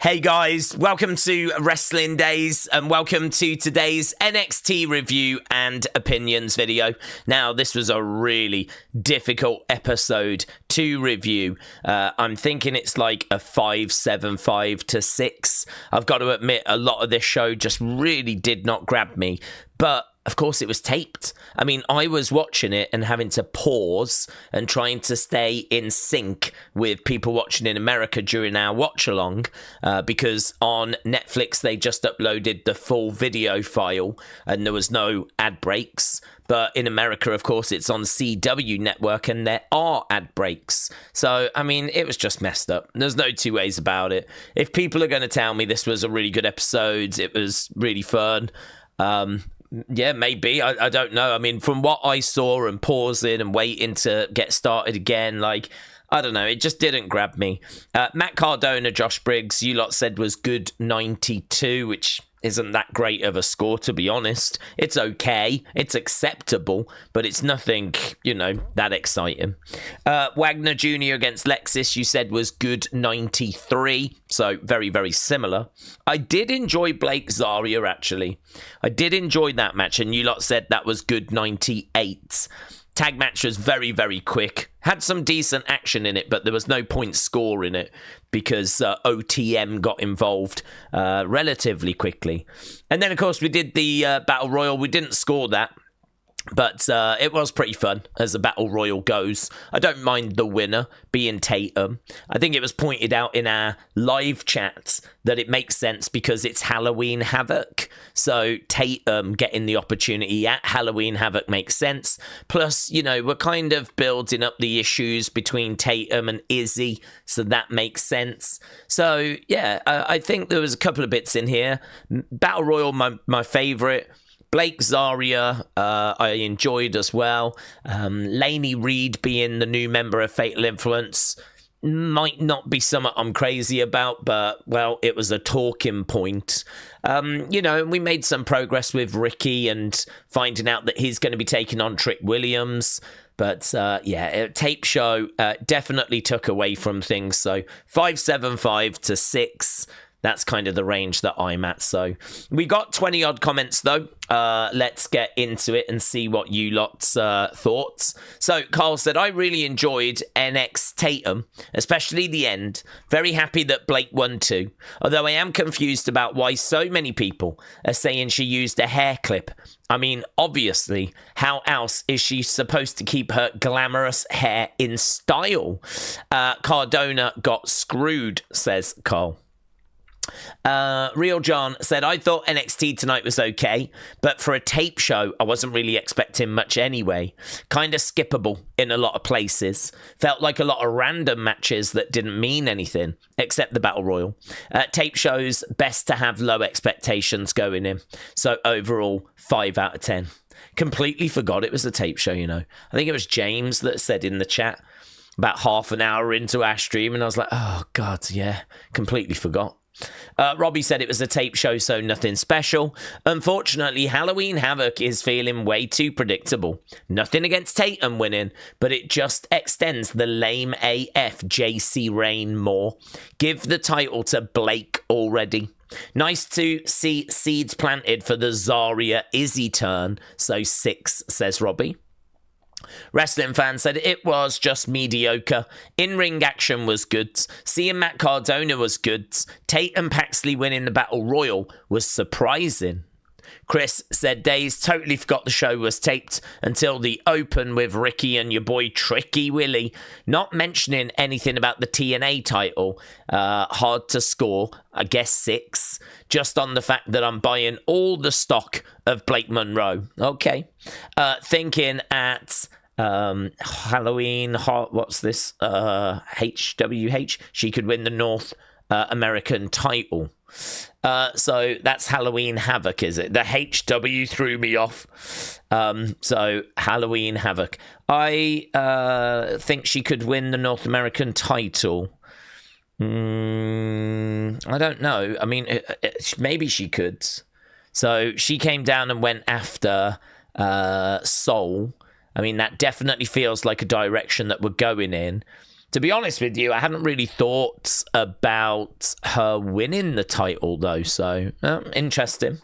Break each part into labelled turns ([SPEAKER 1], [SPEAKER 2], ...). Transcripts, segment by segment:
[SPEAKER 1] Hey guys, welcome to Wrestling Daze and welcome to today's NXT review and opinions video. Now, this was a really difficult episode to review. I'm thinking it's like a 5.75 to 6. I've got to admit, a lot of this show just really did not grab me, but of course, it was taped. I mean, I was watching it and having to pause and trying to stay in sync with people watching in America during our watch-along because on Netflix, they just uploaded the full video file and there was no ad breaks. But in America, of course, it's on CW network and there are ad breaks. So, I mean, it was just messed up. There's no two ways about it. If people are going to tell me this was a really good episode, it was really fun, yeah, maybe. I don't know. I mean, from what I saw and pausing and waiting to get started again, like, I don't know. It just didn't grab me. Matt Cardona, Josh Briggs, you lot said was good 92, which isn't that great of a score, to be honest. It's okay. It's acceptable, but it's nothing, you know, that exciting. Wagner Jr. against Lexis, you said was good 93. So very, very similar. I did enjoy Blake Zaria, actually. I did enjoy that match, and you lot said that was good 98. Tag match was very, very quick. Had some decent action in it, but there was no point score in it because OTM got involved relatively quickly. And then, of course, we did the Battle Royal. We didn't score that, but it was pretty fun as the Battle Royal goes. I don't mind the winner being Tatum. I think it was pointed out in our live chats that it makes sense because it's Halloween Havoc. So Tatum getting the opportunity at Halloween Havoc makes sense. Plus, you know, we're kind of building up the issues between Tatum and Izzy, so that makes sense. So, yeah, I think there was a couple of bits in here. Battle Royal, my favourite. Blake Zaria, I enjoyed as well. Lainey Reid being the new member of Fatal Influence might not be something I'm crazy about, but, well, it was a talking point. You know, we made some progress with Ricky and finding out that he's going to be taking on Trick Williams. But, yeah, tape show definitely took away from things. So 5.75 to 6. That's kind of the range that I'm at. So we got 20 odd comments though. Let's get into it and see what you lot's thoughts. So Carl said, I really enjoyed NX Tatum, especially the end. Very happy that Blake won too. Although I am confused about why so many people are saying she used a hair clip. I mean, obviously, how else is she supposed to keep her glamorous hair in style? Cardona got screwed, says Carl. Real John said, I thought NXT tonight was okay, but for a tape show, I wasn't really expecting much anyway. Kind of skippable in a lot of places. Felt like a lot of random matches that didn't mean anything, except the Battle Royal. Tape shows, best to have low expectations going in. So overall, 5 out of 10. Completely forgot it was a tape show, you know. I think it was James that said in the chat about half an hour into our stream, and I was like, oh, God, yeah, completely forgot. Robbie said it was a tape show, so nothing special. Unfortunately, Halloween Havoc is feeling way too predictable. Nothing against Tatum winning, but it just extends the lame AF JC Reign more. Give the title to Blake already. Nice to see seeds planted for the Zaria Izzy turn, so 6, says Robbie. Wrestling fan said it was just mediocre. In-ring action was good. Seeing Matt Cardona was good. TATUM PAXLEY winning the Battle Royal was surprising. Chris said Daze totally forgot the show was taped until the open with Ricky and your boy Tricky Willie. Not mentioning anything about the TNA title. Hard to score. I guess 6. Just on the fact that I'm buying all the stock of Blake Monroe. Okay. Thinking at Halloween, what's this? HWH. She could win the North American title. So that's Halloween Havoc, is it? The HW threw me off. So Halloween Havoc. I think she could win the North American title. I don't know. I mean, maybe she could. So she came down and went after Soul. I mean, that definitely feels like a direction that we're going in. To be honest with you, I hadn't really thought about her winning the title, though. So, interesting.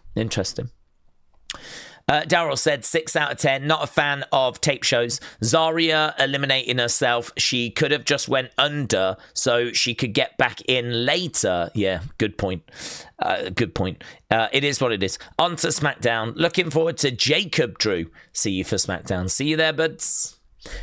[SPEAKER 1] Daryl said 6 out of 10. Not a fan of tape shows. Zaria eliminating herself. She could have just went under so she could get back in later. Yeah, good point. It is what it is. On to SmackDown. Looking forward to Jacob Drew. See you for SmackDown. See you there, buds.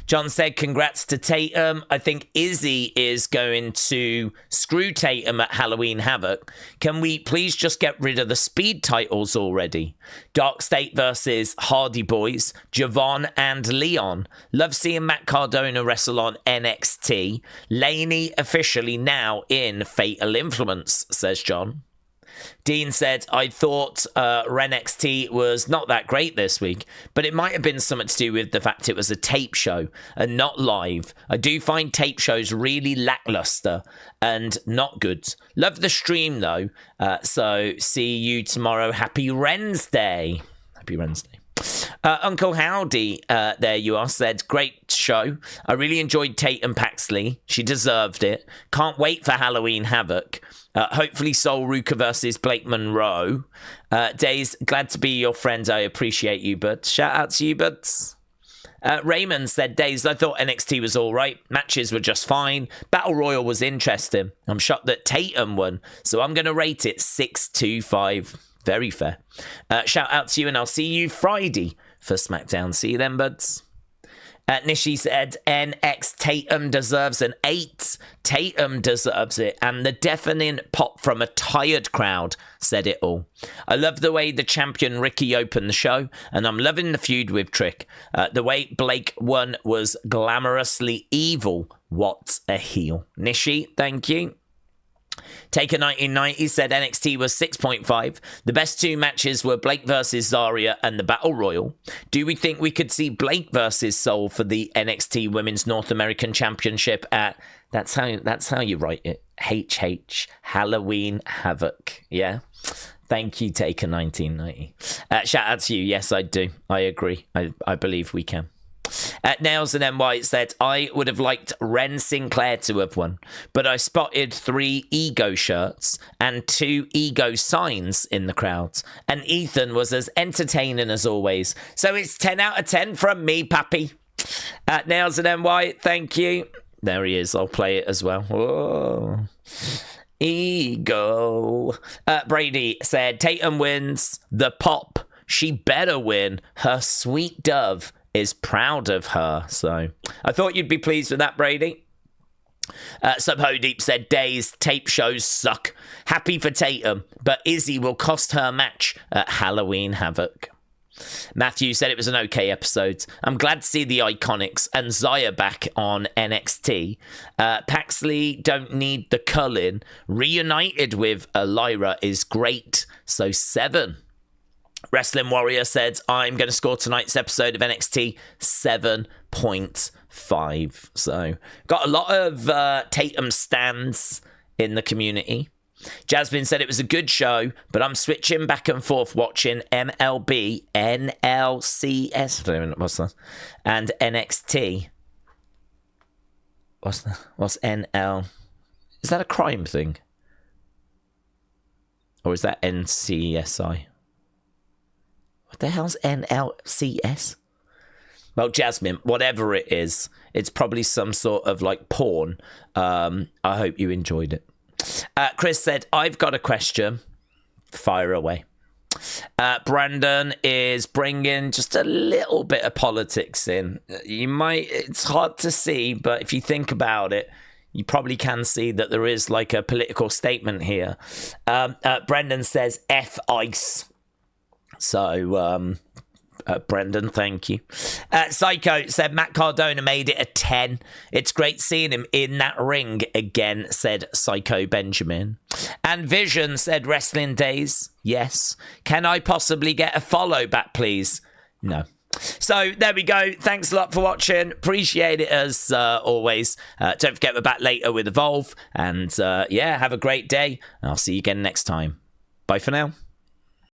[SPEAKER 1] John said, congrats to Tatum. I think Izzy is going to screw Tatum at Halloween Havoc. Can we please just get rid of the speed titles already? Dark State versus Hardy Boys, Javon and Leon. Love seeing Matt Cardona wrestle on NXT. Lainey officially now in Fatal Influence, says John. Dean said, I thought NXT was not that great this week, but it might have been something to do with the fact it was a tape show and not live. I do find tape shows really lackluster and not good. Love the stream, though. So see you tomorrow. Happy Wednesday. Happy Wednesday. Uncle Howdy, there you are, said, great show. I really enjoyed Tatum Paxley. She deserved it. Can't wait for Halloween Havoc. Hopefully Sol Ruka versus Blake Monroe. Daze, glad to be your friend. I appreciate you, but shout out to you, buds. Raymond said, Daze, I thought NXT was all right. Matches were just fine. Battle Royal was interesting. I'm shocked that Tatum won, so I'm going to rate it 6.25. Very fair. Shout out to you, and I'll see you Friday for SmackDown. See you then, buds. Nishi said, NX Tatum deserves an 8. Tatum deserves it. And the deafening pop from a tired crowd said it all. I love the way the champion Ricky opened the show, and I'm loving the feud with Trick. The way Blake won was glamorously evil. What a heel. Nishi, thank you. Taker 1990 said NXT was 6.5. The best 2 matches were Blake versus Zaria and the Battle Royal. Do we think we could see Blake versus Sol for the NXT Women's North American Championship at, that's how you write it, HH, Halloween Havoc, yeah? Thank you, Taker 1990. Shout out to you. Yes, I do. I agree. I believe we can. Nails and NY said, I would have liked Ren Sinclair to have won, but I spotted 3 ego shirts and 2 ego signs in the crowd, and Ethan was as entertaining as always. So it's 10 out of 10 from me, Pappy. Nails and NY, thank you. There he is. I'll play it as well. Whoa. Ego. Brady said, Tatum wins. The pop. She better win. Her sweet dove is proud of her. So I thought you'd be pleased with that, Brady. Subho Deep said, Days, tape shows suck. Happy for Tatum, but Izzy will cost her match at Halloween Havoc. Matthew said it was an okay episode. I'm glad to see the Iconics and Zaria back on NXT. Paxley don't need the Cullen. Reunited with Lyra is great. So 7. Wrestling Warrior said, I'm going to score tonight's episode of NXT 7.5. So, got a lot of Tatum stands in the community. Jasmine said it was a good show, but I'm switching back and forth watching MLB, NLCS, I don't know what's that, and NXT. What's that? What's NL? Is that a crime thing? Or is that NCSI? What the hell's NLCS? Well, Jasmine, whatever it is, it's probably some sort of like porn. I hope you enjoyed it. Chris said, I've got a question. Fire away. Brandon is bringing just a little bit of politics in. It's hard to see, but if you think about it, you probably can see that there is like a political statement here. Brendan says, F ICE. So, Brendan, thank you. Psycho said Matt Cardona made it a 10. It's great seeing him in that ring again, said Psycho Benjamin. And Vision said Wrestling Daze. Yes. Can I possibly get a follow back, please? No. So there we go. Thanks a lot for watching. Appreciate it as always. Don't forget we're back later with Evolve. And yeah, have a great day. I'll see you again next time. Bye for now.